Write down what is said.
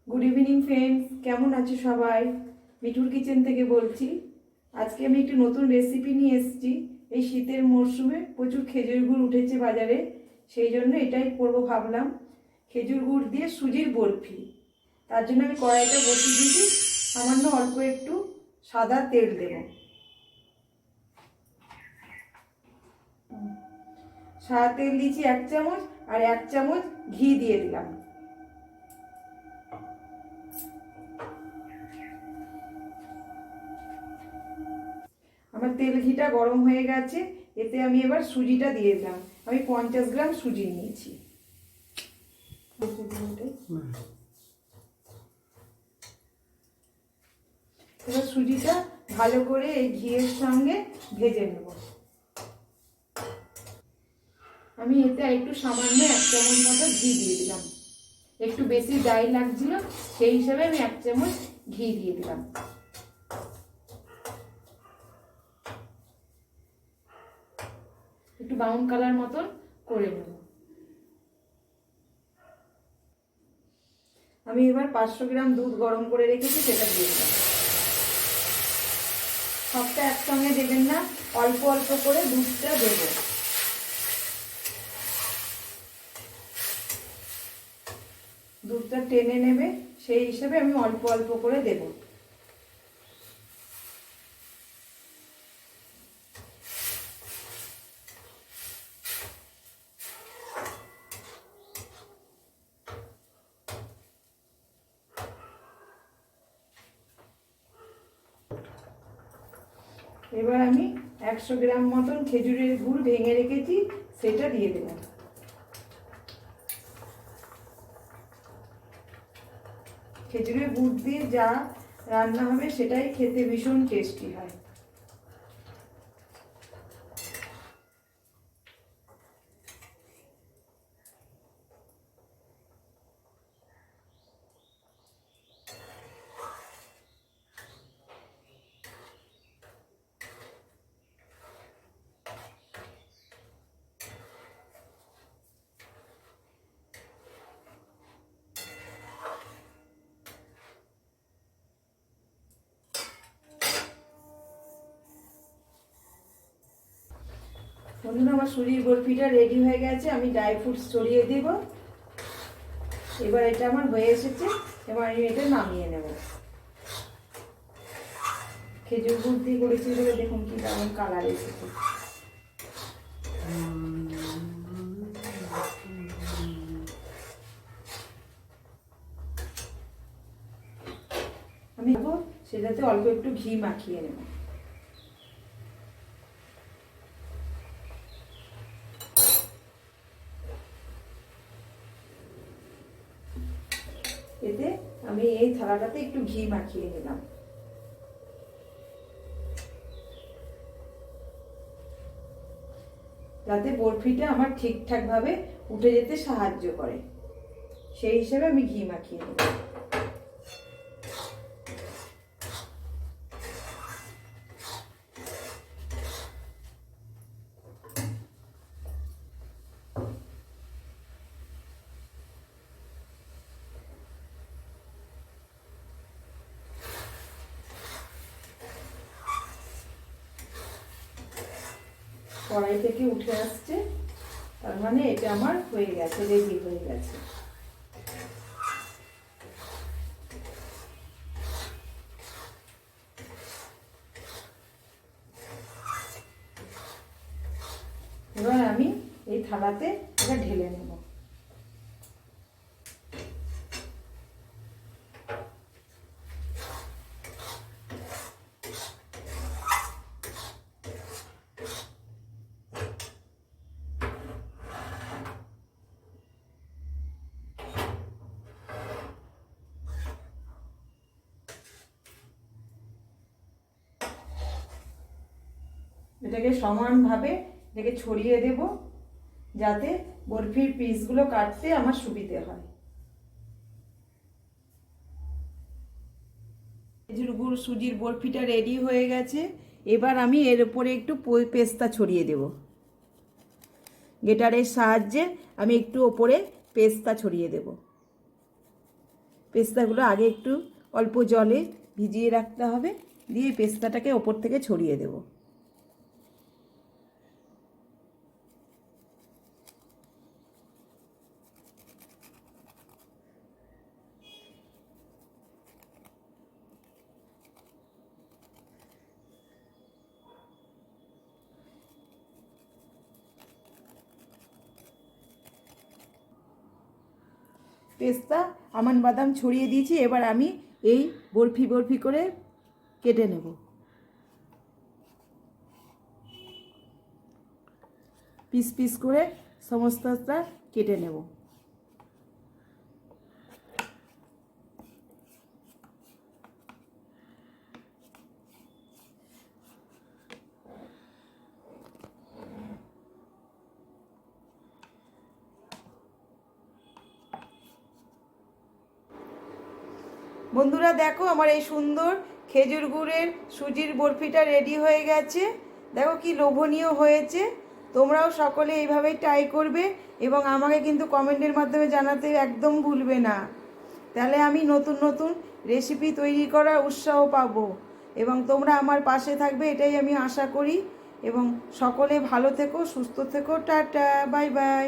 Good evening friends, কেমন আছো সবাই? মিঠুর কিচেন থেকে বলছি। আজকে আমি একটি নতুন রেসিপি নিয়ে এসেছি। এই শীতের মরশুমে প্রচুর খেজুর গুড় উঠেছে বাজারে, সেই জন্য এটাই করবো ভাবলাম। খেজুর গুড় দিয়ে সুজির বরফি। তার জন্য আমি কড়াইটা বসিয়ে দিয়েছি, সামান্য অল্প একটু সাদা তেল দেব। সাদা তেল দিয়েছি 1 চামচ, আর 1 চামচ ঘি দিয়ে দিলাম। আমার তেল ঘিটা গরম হয়ে গেছে, এতে আমি এবার সুজিটা দিয়ে দিলাম। আমি 50 গ্রাম সুজি নিয়েছি। এবার সুজিটা ভালো করে এই ঘিয়ের সঙ্গে ভেজে নেব। আমি এতে একটু সামান্য 1 চামচ মতো ঘি দিয়ে দিলাম। একটু বেশি ড্রাই লাগছিল, সেই হিসাবে আমি 1 চামচ ঘি দিয়ে দিলাম। একটু ব্রাউন কালার মতন করে নেব। আমি এবার 500 গ্রাম দুধ গরম করে রেখেছি, সেটা দিয়ে দিলাম। সবটা একসঙ্গে দেবেন না, অল্প অল্প করে দুধটা দেব। দুধটা টেনে নেবে, সেই হিসেবে আমি অল্প অল্প করে দেব। এবার আমি 100 গ্রাম মতন খেজুরের গুড় ভেঙে রেখেছি, সেটা দিয়ে দিলাম। খেজুরের গুড় দিয়ে যা রান্না হবে সেটাই খেতে ভীষণ টেস্টি হয়। বন্ধুরা, আমার সুজির বরফিটা রেডি হয়ে গেছে। আমি ড্রাই ফ্রুটস ছড়িয়ে দেব। এবার এটা আমার হয়ে এসেছে, এবার আমি এটা নামিয়ে নেব। খেজুর গুড় দিয়ে করেছি বলে দেখুন কি দারুণ কালার এসেছে। আমি সেটাতে অল্প একটু ঘি মাখিয়ে নেব। এতে আমি এই থালাটাতে একটু ঘি মাখিয়ে নিলাম, যাতে বরফিটা আমার ঠিকঠাক ভাবে উঠে যেতে সাহায্য করে, সেই হিসেবে আমি ঘি মাখিয়ে নেব। কড়াই থেকে উঠে আসছে, তার মানে এটা আমার হয়ে গেছে, রেডি হয়ে গেছে। এবার আমি এই থালাতে এটা ঢেলে নেব। এটাকে সমানভাবে এটাকে ছড়িয়ে দেব, যাতে বরফির পিসগুলো কাটতে আমার সুবিধে হয়। খেজুর গুড় সুজির বরফিটা রেডি হয়ে গেছে। এবার আমি এর উপরে একটু পেস্তা ছড়িয়ে দেব। গ্রেটারের সাহায্যে আমি একটু ওপরে পেস্তা ছড়িয়ে দেব। পেস্তাগুলো আগে একটু অল্প জলে ভিজিয়ে রাখতে হবে, দিয়ে পেস্তাটাকে ওপর থেকে ছড়িয়ে দেব। পেস্তা আমন্ড বাদাম ছড়িয়ে দিয়েছি, এবার আমি এই বরফি বরফি করে কেটে নেব। পিস পিস করে সমস্তটা কেটে নেব। বন্ধুরা দেখো, আমার এই সুন্দর খেজুর গুড়ের সুজির বরফিটা রেডি হয়ে গেছে। দেখো কি লোভনীয় হয়েছে। তোমরাও সকলে এইভাবেই ট্রাই করবে এবং আমাকে কিন্তু কমেন্টের মাধ্যমে জানাতে একদম ভুলবে না। তাহলে আমি নতুন নতুন রেসিপি তৈরি করার উৎসাহ পাবো এবং তোমরা আমার পাশে থাকবে, এটাই আমি আশা করি। এবং সকলে ভালো থেকো, সুস্থ থেকো। Tata, bye bye.